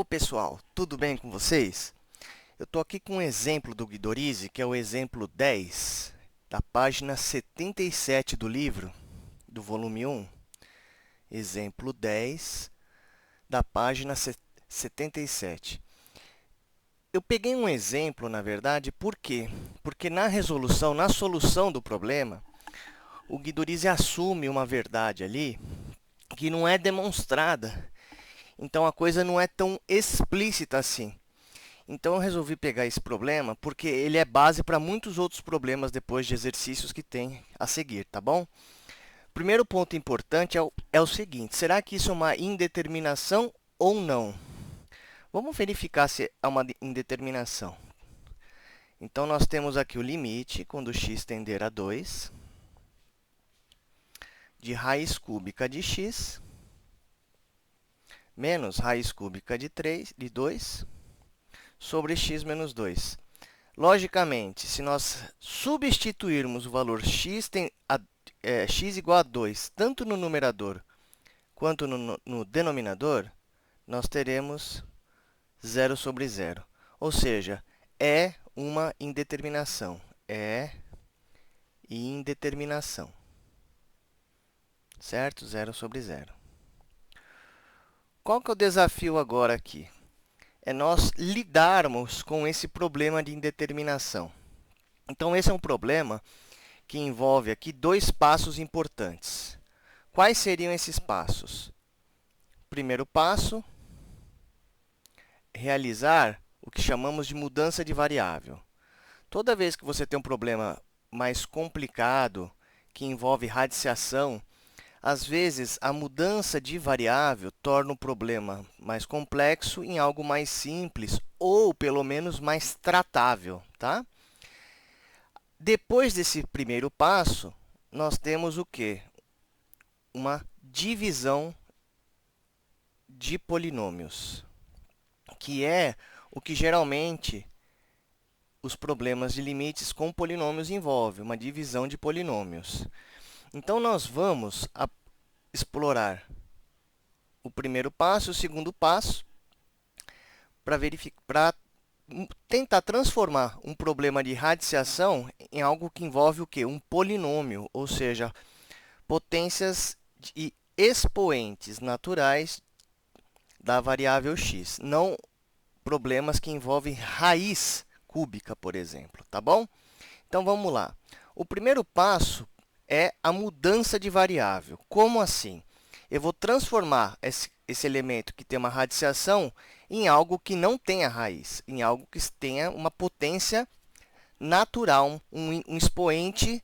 Pessoal, tudo bem com vocês? Eu estou aqui com um exemplo do Guidorize, que é o exemplo 10, da página 77 do livro, do volume 1. Exemplo 10, da página 77. Eu peguei um exemplo, na verdade, por quê? Porque na resolução, na solução do problema, o Guidorize assume uma verdade ali que não é demonstrada. Então, a coisa não é tão explícita assim. Então, eu resolvi pegar esse problema porque ele é base para muitos outros problemas depois de exercícios que tem a seguir, tá bom? Primeiro ponto importante é o seguinte: será que isso é uma indeterminação ou não? Vamos verificar se é uma indeterminação. Então, nós temos aqui o limite, quando x tender a 2, de raiz cúbica de x, menos raiz cúbica de 2, sobre x menos 2. Logicamente, se nós substituirmos o valor x, x igual a 2, tanto no numerador quanto no denominador, nós teremos 0 sobre 0. Ou seja, é uma indeterminação. É indeterminação. Certo? 0 sobre 0. Qual que é o desafio agora aqui? É nós lidarmos com esse problema de indeterminação. Então, esse é um problema que envolve aqui dois passos importantes. Quais seriam esses passos? Primeiro passo, realizar o que chamamos de mudança de variável. Toda vez que você tem um problema mais complicado, que envolve radiciação, às vezes a mudança de variável torna o problema mais complexo em algo mais simples, ou pelo menos mais tratável, tá? Depois desse primeiro passo, nós temos o quê? Uma divisão de polinômios, que é o que geralmente os problemas de limites com polinômios envolvem, uma divisão de polinômios. Então, nós vamos explorar o primeiro passo e o segundo passo para tentar transformar um problema de radiciação em algo que envolve o quê? Um polinômio, ou seja, potências e expoentes naturais da variável x, não problemas que envolvem raiz cúbica, por exemplo, tá bom? Então, vamos lá. O primeiro passo é a mudança de variável. Como assim? Eu vou transformar esse elemento que tem uma radiciação em algo que não tenha raiz, em algo que tenha uma potência natural, um expoente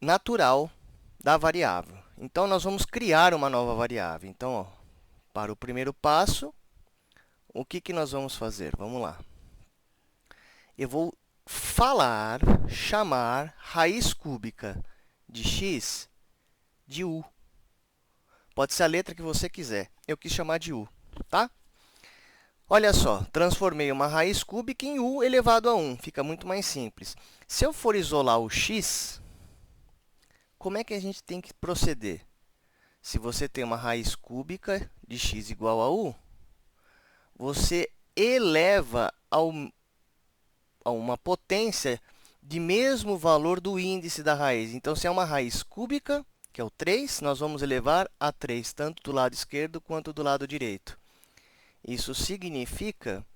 natural da variável. Então, nós vamos criar uma nova variável. Então, ó, para o primeiro passo, o que nós vamos fazer? Vamos lá. Eu vou chamar raiz cúbica de x de u. Pode ser a letra que você quiser. Eu quis chamar de u, tá? Olha só, transformei uma raiz cúbica em u elevado a 1. Fica muito mais simples. Se eu for isolar o x, como é que a gente tem que proceder? Se você tem uma raiz cúbica de x igual a u, você eleva a uma potência de mesmo valor do índice da raiz. Então, se é uma raiz cúbica, que é o 3, nós vamos elevar a 3, tanto do lado esquerdo quanto do lado direito. Isso significa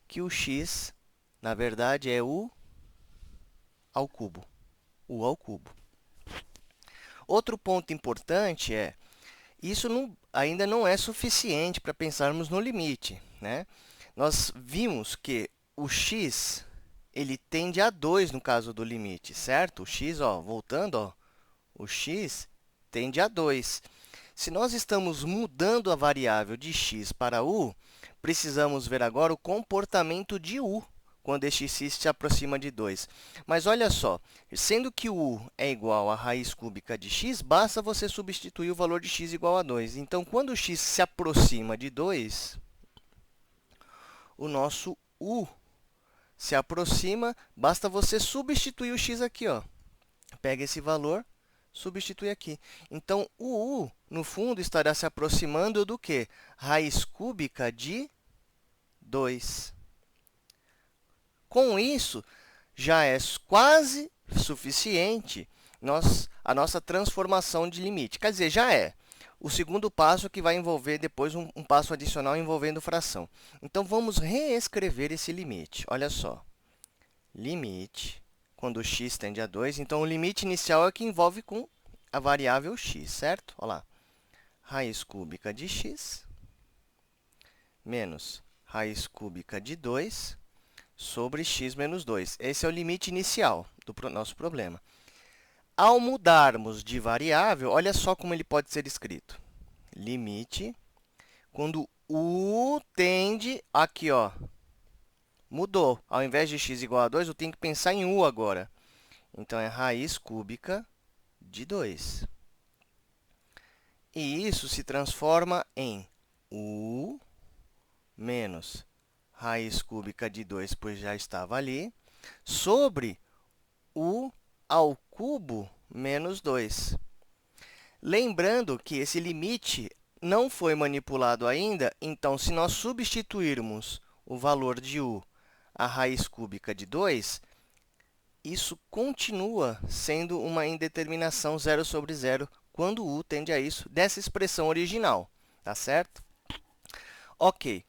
que o x, na verdade, é u ao cubo. U ao cubo. Outro ponto importante é, isso ainda não é suficiente para pensarmos no limite, né? Nós vimos que o x ele tende a 2 no caso do limite, certo? O x, ó, voltando, ó, o x tende a 2. Se nós estamos mudando a variável de x para u, precisamos ver agora o comportamento de u quando este x se aproxima de 2. Mas olha só, sendo que o u é igual à raiz cúbica de x, basta você substituir o valor de x igual a 2. Então, quando o x se aproxima de 2, o nosso u se aproxima, basta você substituir o x aqui, ó. Pega esse valor, substitui aqui. Então, o u, no fundo, estará se aproximando do quê? Raiz cúbica de 2. Com isso, já é quase suficiente a nossa transformação de limite. Quer dizer, já é. O segundo passo que vai envolver depois um passo adicional envolvendo fração. Então, vamos reescrever esse limite. Olha só. Limite, quando x tende a 2. Então, o limite inicial é o que envolve com a variável x, certo? Olha lá. Raiz cúbica de x menos raiz cúbica de 2 sobre x menos 2. Esse é o limite inicial do nosso problema. Ao mudarmos de variável, olha só como ele pode ser escrito. Limite, quando u tende aqui, ó, mudou. Ao invés de x igual a 2, eu tenho que pensar em u agora. Então, é raiz cúbica de 2. E isso se transforma em u menos raiz cúbica de 2, pois já estava ali, sobre u ao cubo menos 2. Lembrando que esse limite não foi manipulado ainda, então, se nós substituirmos o valor de u à raiz cúbica de 2, isso continua sendo uma indeterminação 0 sobre 0, quando u tende a isso, dessa expressão original, tá certo? Ok.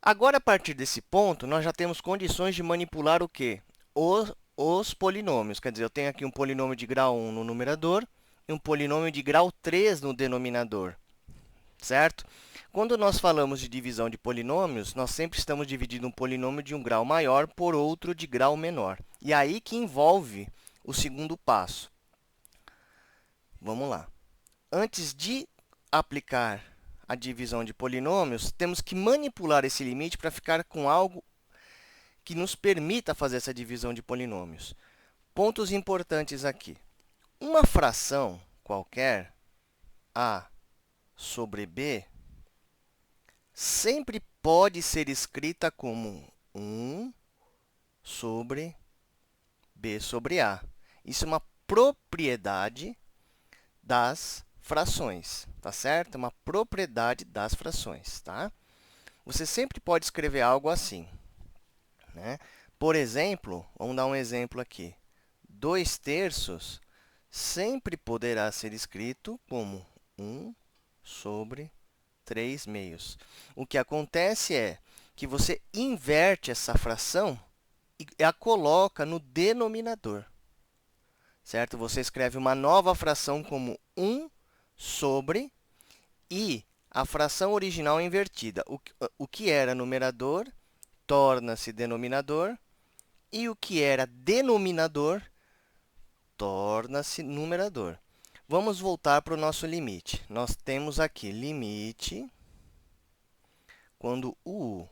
Agora, a partir desse ponto, nós já temos condições de manipular o quê? Os polinômios. Quer dizer, eu tenho aqui um polinômio de grau 1 no numerador e um polinômio de grau 3 no denominador, certo? Quando nós falamos de divisão de polinômios, nós sempre estamos dividindo um polinômio de um grau maior por outro de grau menor. E aí que envolve o segundo passo. Vamos lá. Antes de aplicar a divisão de polinômios, temos que manipular esse limite para ficar com algo que nos permita fazer essa divisão de polinômios. Pontos importantes aqui. Uma fração qualquer, a sobre b, sempre pode ser escrita como 1 sobre b sobre a. Isso é uma propriedade das frações, tá certo? É uma propriedade das frações, tá? Você sempre pode escrever algo assim, né? Por exemplo, vamos dar um exemplo aqui. 2/3 sempre poderá ser escrito como 1 sobre 3/2. O que acontece é que você inverte essa fração e a coloca no denominador, certo? Você escreve uma nova fração como 1 sobre, e a fração original invertida. O que era numerador torna-se denominador, e o que era denominador torna-se numerador. Vamos voltar para o nosso limite. Nós temos aqui limite, quando u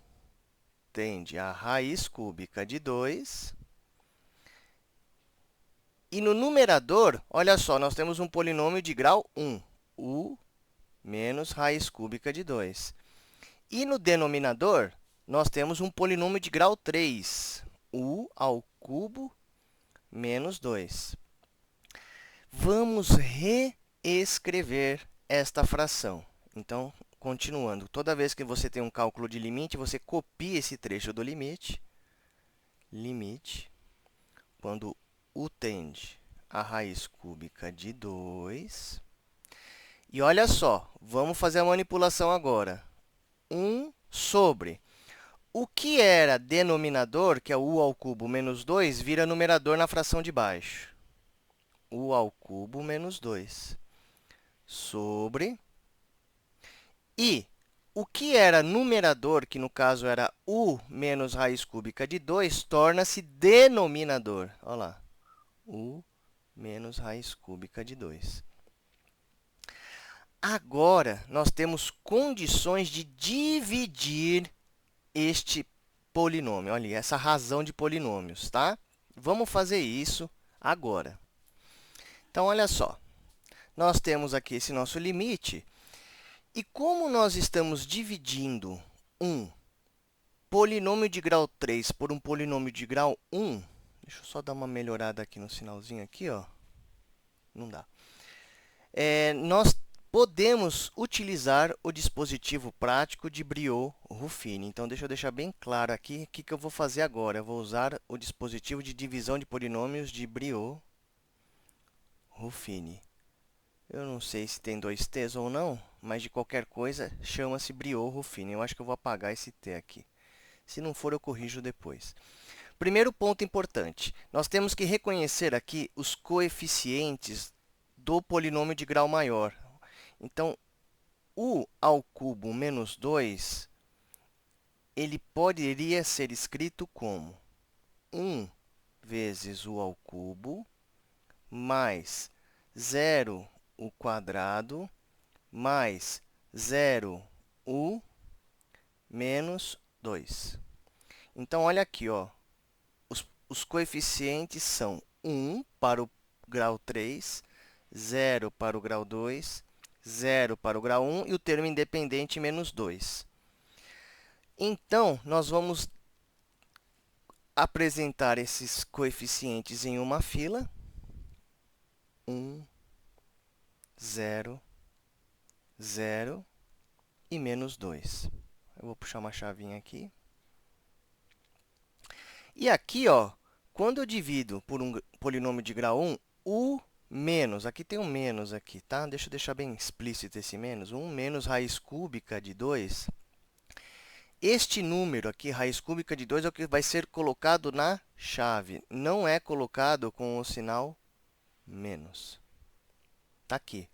tende a raiz cúbica de 2. E no numerador, olha só, nós temos um polinômio de grau 1, u menos raiz cúbica de 2. E no denominador, nós temos um polinômio de grau 3, u ao cubo menos 2. Vamos reescrever esta fração. Então, continuando, toda vez que você tem um cálculo de limite, você copia esse trecho do limite. Limite, quando u tende a raiz cúbica de 2. E olha só, vamos fazer a manipulação agora. 1 sobre. O que era denominador, que é u ao cubo menos 2, vira numerador na fração de baixo. U ao cubo menos 2 sobre. E o que era numerador, que no caso era u menos raiz cúbica de 2, torna-se denominador. Olha lá, u menos raiz cúbica de 2. Agora, nós temos condições de dividir este polinômio. Olha, essa razão de polinômios, tá? Vamos fazer isso agora. Então, olha só. Nós temos aqui esse nosso limite. E como nós estamos dividindo um polinômio de grau 3 por um polinômio de grau 1, deixa eu só dar uma melhorada aqui no sinalzinho aqui, ó. Não dá. nós podemos utilizar o dispositivo prático de Briot-Ruffini. Então, deixa eu deixar bem claro aqui o que eu vou fazer agora. Eu vou usar o dispositivo de divisão de polinômios de Briot-Ruffini. Eu não sei se tem dois t's ou não, mas de qualquer coisa, chama-se Briot-Ruffini. Eu acho que eu vou apagar esse t aqui. Se não for, eu corrijo depois. Primeiro ponto importante, nós temos que reconhecer aqui os coeficientes do polinômio de grau maior. Então, u ao cubo menos 2, ele poderia ser escrito como 1 vezes u ao cubo mais 0 u quadrado mais 0 u menos 2. Então, olha aqui, ó. Os coeficientes são 1 para o grau 3, 0 para o grau 2, 0 para o grau 1 e o termo independente menos 2. Então, nós vamos apresentar esses coeficientes em uma fila. 1, 0, 0 e menos 2. Eu vou puxar uma chavinha aqui. E aqui, ó, quando eu divido por um polinômio de grau 1, o menos, aqui tem um menos aqui, tá? Deixa eu deixar bem explícito esse menos. 1 menos raiz cúbica de 2. Este número aqui, raiz cúbica de 2, é o que vai ser colocado na chave. Não é colocado com o sinal menos. Está aqui.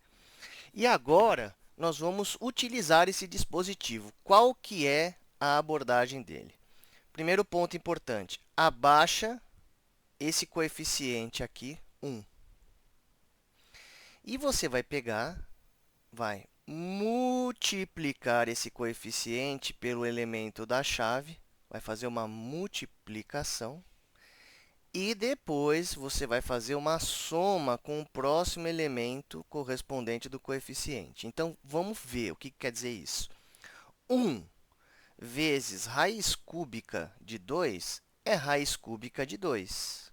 E agora, nós vamos utilizar esse dispositivo. Qual que é a abordagem dele? Primeiro ponto importante, abaixa esse coeficiente aqui, 1. E você vai pegar, vai multiplicar esse coeficiente pelo elemento da chave, vai fazer uma multiplicação. E depois, você vai fazer uma soma com o próximo elemento correspondente do coeficiente. Então, vamos ver o que quer dizer isso. 1 vezes raiz cúbica de 2 é raiz cúbica de 2.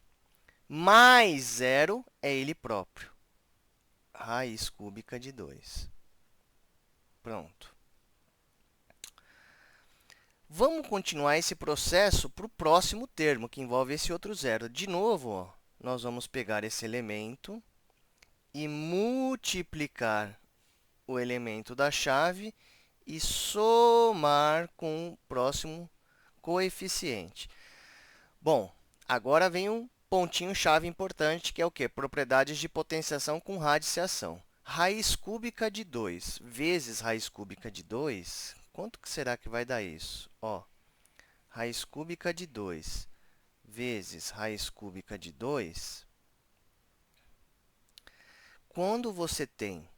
Mais 0 é ele próprio. Raiz cúbica de 2. Pronto. Vamos continuar esse processo para o próximo termo, que envolve esse outro zero. De novo, ó, nós vamos pegar esse elemento e multiplicar o elemento da chave e somar com o próximo coeficiente. Bom, agora vem um pontinho-chave importante, que é o quê? Propriedades de potenciação com radiciação. Raiz cúbica de 2 vezes raiz cúbica de 2, quanto que será que vai dar isso? Ó, raiz cúbica de 2 vezes raiz cúbica de 2, quando você tem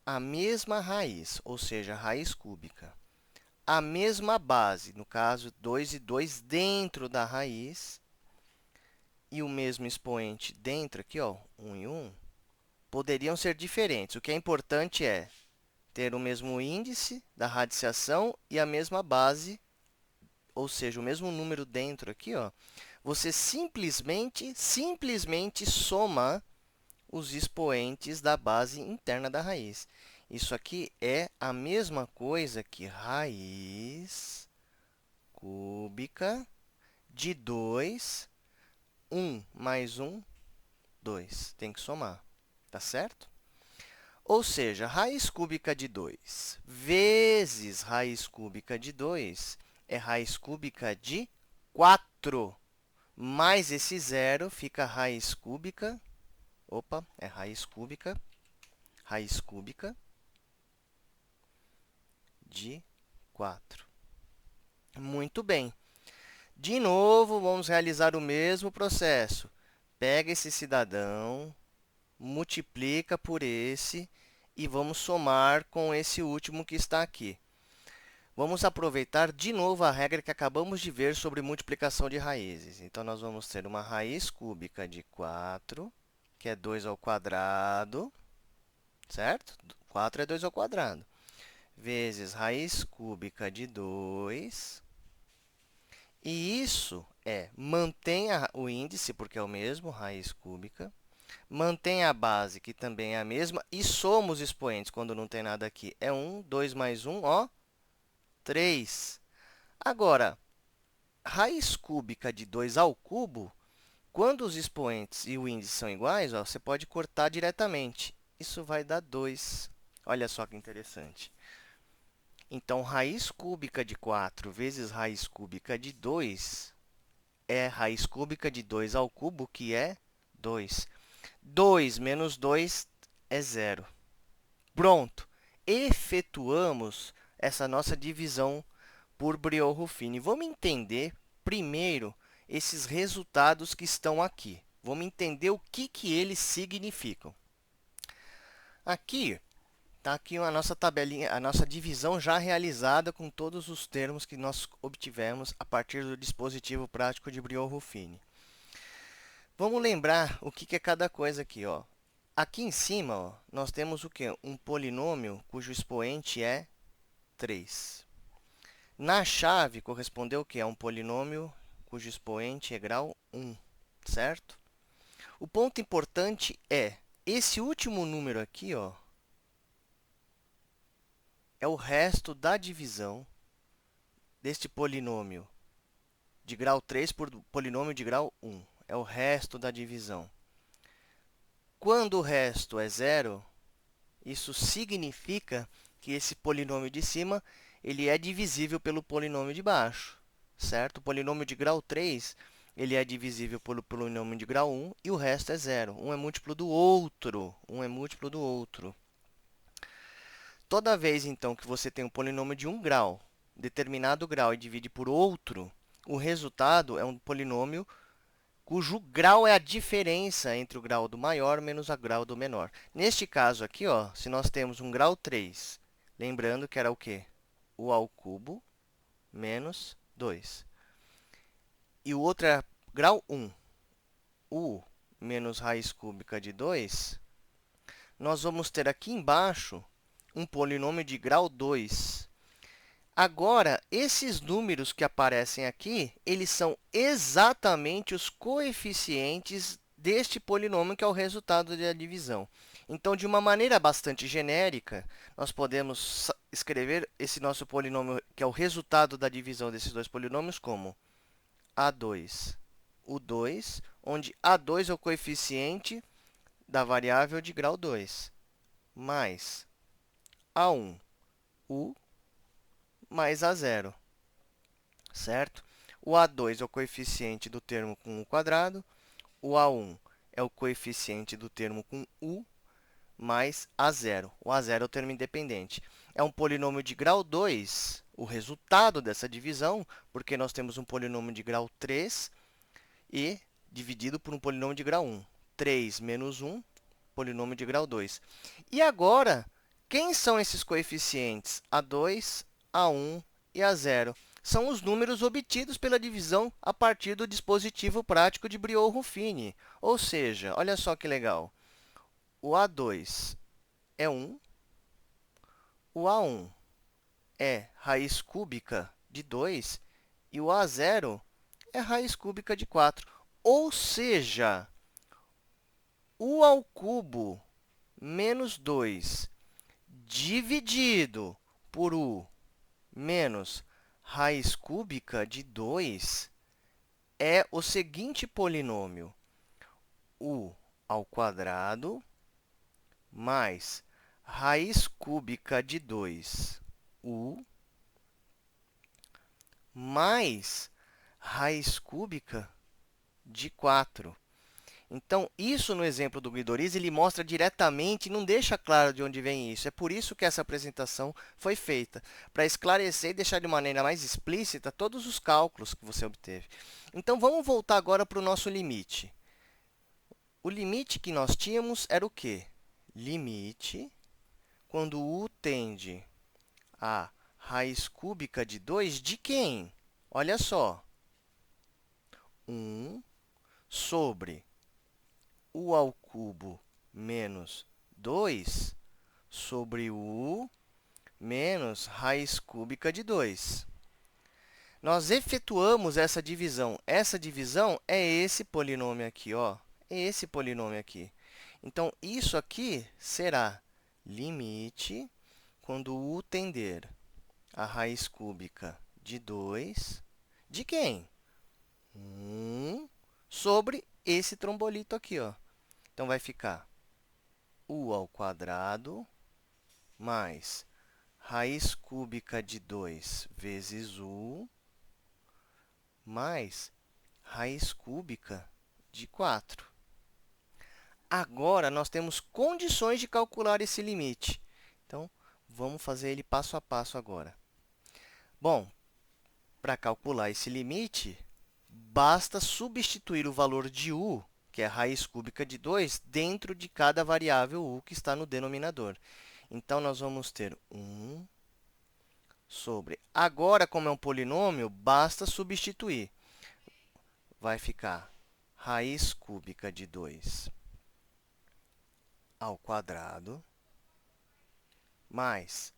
a mesma raiz, ou seja, raiz cúbica, a mesma base, no caso, 2 e 2 dentro da raiz, e o mesmo expoente dentro aqui, ó, 1 e 1, poderiam ser diferentes. O que é importante é ter o mesmo índice da radiciação e a mesma base, ou seja, o mesmo número dentro aqui, ó. Você simplesmente soma os expoentes da base interna da raiz. Isso aqui é a mesma coisa que raiz cúbica de 2, 1 mais 1, 2. Tem que somar, tá certo? Ou seja, raiz cúbica de 2 vezes raiz cúbica de 2 é raiz cúbica de 4. Mais esse zero fica raiz cúbica. Opa, é raiz cúbica de 4. Muito bem. De novo, vamos realizar o mesmo processo. Pega esse cidadão, multiplica por esse e vamos somar com esse último que está aqui. Vamos aproveitar de novo a regra que acabamos de ver sobre multiplicação de raízes. Então, nós vamos ter uma raiz cúbica de 4, que é 2 ao quadrado, certo? 4 é 2 ao quadrado, vezes raiz cúbica de 2. E isso mantém o índice, porque é o mesmo, raiz cúbica, Mantém a base, que também é a mesma, e soma os expoentes quando não tem nada aqui. É 1, 2 mais 1, ó, 3. Agora, raiz cúbica de 2 ao cubo, quando os expoentes e o índice são iguais, ó, você pode cortar diretamente. Isso vai dar 2. Olha só que interessante. Então, raiz cúbica de 4 vezes raiz cúbica de 2 é raiz cúbica de 2 ao cubo, que é 2. 2 menos 2 é zero. Pronto! Efetuamos essa nossa divisão por Briot-Ruffini. Vamos entender primeiro esses resultados que estão aqui. Vamos entender o que eles significam. Aqui está aqui a nossa tabelinha, a nossa divisão já realizada com todos os termos que nós obtivemos a partir do dispositivo prático de Briot-Ruffini. Vamos lembrar o que é cada coisa aqui, ó. Aqui em cima, ó, nós temos o quê? Um polinômio cujo expoente é 3. Na chave, correspondeu o quê? A um polinômio cujo expoente é grau 1, certo? O ponto importante é, esse último número aqui, ó, é o resto da divisão deste polinômio de grau 3 por polinômio de grau 1. É o resto da divisão. Quando o resto é zero, isso significa que esse polinômio de cima ele é divisível pelo polinômio de baixo, certo? O polinômio de grau 3 ele é divisível pelo polinômio de grau 1 e o resto é zero. Um é múltiplo do outro. Um é múltiplo do outro. Toda vez, então, que você tem um polinômio de 1 grau, determinado grau, e divide por outro, o resultado é um polinômio cujo grau é a diferença entre o grau do maior menos o grau do menor. Neste caso aqui, ó, se nós temos um grau 3, lembrando que era o quê? U ao cubo menos 2. E o outro é grau 1, U menos raiz cúbica de 2, nós vamos ter aqui embaixo um polinômio de grau 2. Agora, esses números que aparecem aqui, eles são exatamente os coeficientes deste polinômio, que é o resultado da divisão. Então, de uma maneira bastante genérica, nós podemos escrever esse nosso polinômio, que é o resultado da divisão desses dois polinômios, como A2, U2, onde A2 é o coeficiente da variável de grau 2, mais A1, U, mais A0, certo? O A2 é o coeficiente do termo com U quadrado, o A1 é o coeficiente do termo com U, mais A0. O A0 é o termo independente. É um polinômio de grau 2, o resultado dessa divisão, porque nós temos um polinômio de grau 3 e dividido por um polinômio de grau 1. 3 menos 1, polinômio de grau 2. E agora, quem são esses coeficientes? A2, A1 e A0. São os números obtidos pela divisão a partir do dispositivo prático de Briot-Ruffini. Ou seja, olha só que legal. O A2 é 1, o A1 é raiz cúbica de 2 e o A0 é raiz cúbica de 4. Ou seja, U ao cubo menos 2 dividido por U menos raiz cúbica de 2 é o seguinte polinômio: U ao quadrado mais raiz cúbica de 2u mais raiz cúbica de 4. Então, isso no exemplo do Guidoriz, ele mostra diretamente, não deixa claro de onde vem isso. É por isso que essa apresentação foi feita, para esclarecer e deixar de maneira mais explícita todos os cálculos que você obteve. Então, vamos voltar agora para o nosso limite. O limite que nós tínhamos era o quê? Limite, quando u tende a raiz cúbica de 2 de quem? Olha só, 1 sobre u ao cubo menos 2 sobre u menos raiz cúbica de 2. Nós efetuamos essa divisão. Essa divisão é esse polinômio aqui, ó. É esse polinômio aqui. Então, isso aqui será limite quando u tender a raiz cúbica de 2 de quem? 1 sobre esse trombolito aqui, ó. Então, vai ficar u ao quadrado mais raiz cúbica de 2 vezes u mais raiz cúbica de 4. Agora, nós temos condições de calcular esse limite. Então, vamos fazer ele passo a passo agora. Bom, para calcular esse limite, basta substituir o valor de u, que é a raiz cúbica de 2, dentro de cada variável u que está no denominador. Então, nós vamos ter 1 sobre... Agora, como é um polinômio, basta substituir. Vai ficar raiz cúbica de 2 ao quadrado mais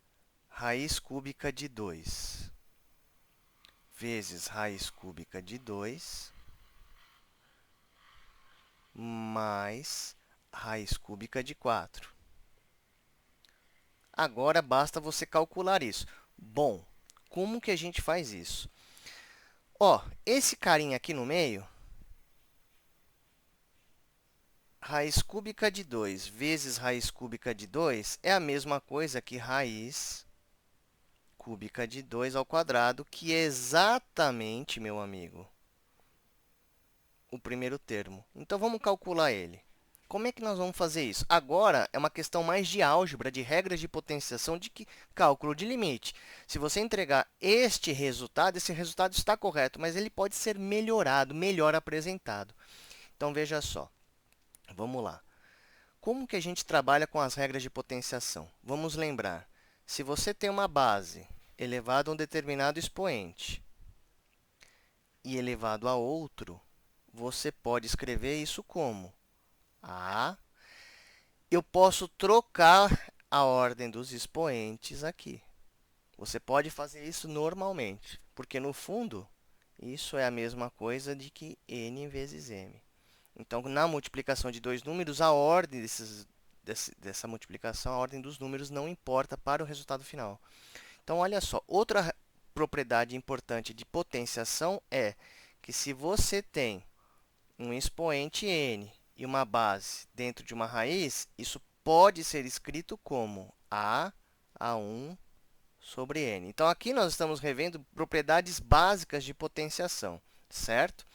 raiz cúbica de 2 vezes raiz cúbica de 2 mais raiz cúbica de 4. Agora, basta você calcular isso. Bom, como que a gente faz isso? Ó, esse carinha aqui no meio, raiz cúbica de 2 vezes raiz cúbica de 2 é a mesma coisa que raiz cúbica de 2 ao quadrado, que é exatamente, meu amigo, o primeiro termo. Então, vamos calcular ele. Como é que nós vamos fazer isso? Agora, é uma questão mais de álgebra, de regras de potenciação, de cálculo de limite. Se você entregar este resultado, esse resultado está correto, mas ele pode ser melhorado, melhor apresentado. Então, veja só. Vamos lá. Como que a gente trabalha com as regras de potenciação? Vamos lembrar. Se você tem uma base elevado a um determinado expoente e elevado a outro, você pode escrever isso como A. Eu posso trocar a ordem dos expoentes aqui. Você pode fazer isso normalmente, porque, no fundo, isso é a mesma coisa de que n vezes m. Então, na multiplicação de dois números, a ordem dessa multiplicação, a ordem dos números não importa para o resultado final. Então, olha só, outra propriedade importante de potenciação é que, se você tem um expoente n e uma base dentro de uma raiz, isso pode ser escrito como A1 sobre n. Então, aqui nós estamos revendo propriedades básicas de potenciação, certo?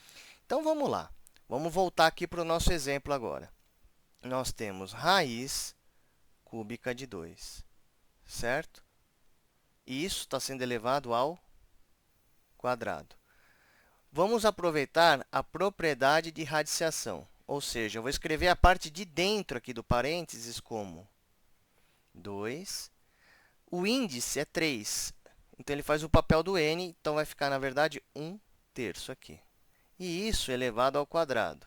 Então, vamos lá. Vamos voltar aqui para o nosso exemplo agora. Nós temos raiz cúbica de 2, certo? E isso está sendo elevado ao quadrado. Vamos aproveitar a propriedade de radiciação, ou seja, eu vou escrever a parte de dentro aqui do parênteses como 2. O índice é 3, então ele faz o papel do n, então vai ficar, na verdade, 1/3 aqui. E isso elevado ao quadrado.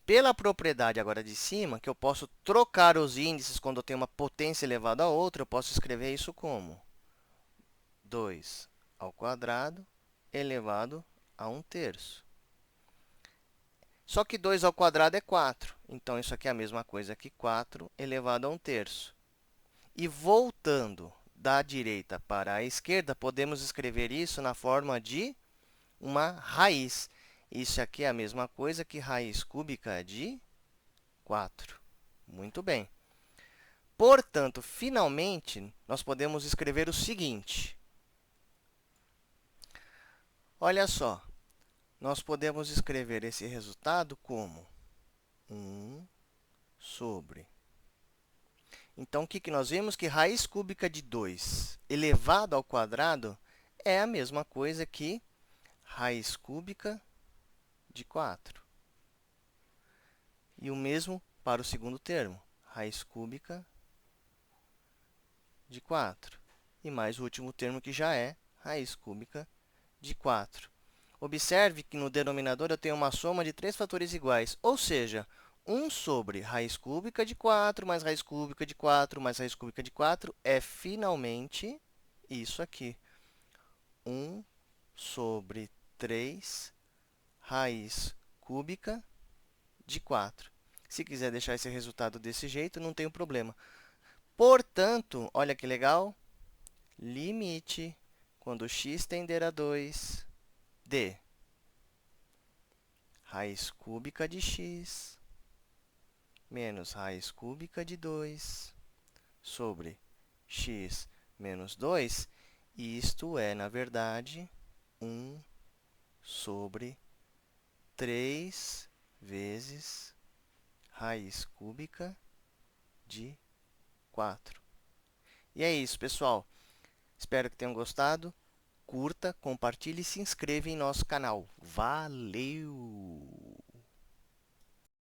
Pela propriedade agora de cima, que eu posso trocar os índices quando eu tenho uma potência elevada a outra, eu posso escrever isso como 2 ao quadrado elevado a 1/3. Só que 2 ao quadrado é 4. Então, isso aqui é a mesma coisa que 4 elevado a 1/3. E voltando da direita para a esquerda, podemos escrever isso na forma de uma raiz. Isso aqui é a mesma coisa que raiz cúbica de 4. Muito bem. Portanto, finalmente, nós podemos escrever o seguinte. Olha só, nós podemos escrever esse resultado como 1 sobre... Então, o que nós vemos? Que raiz cúbica de 2 elevado ao quadrado é a mesma coisa que raiz cúbica de 4. E o mesmo para o segundo termo, raiz cúbica de 4. E mais o último termo, que já é raiz cúbica de 4. Observe que no denominador eu tenho uma soma de 3 fatores iguais, ou seja, 1 sobre raiz cúbica de 4 mais raiz cúbica de 4 mais raiz cúbica de 4 é, finalmente, isso aqui. 1 sobre 3 raiz cúbica de 4. Se quiser deixar esse resultado desse jeito, não tem problema. Portanto, olha que legal, limite, quando x tender a 2, de raiz cúbica de x menos raiz cúbica de 2 sobre x menos 2, isto é, na verdade, 1 sobre 3 vezes raiz cúbica de 4. E é isso, pessoal. Espero que tenham gostado. Curta, compartilhe e se inscreva em nosso canal. Valeu!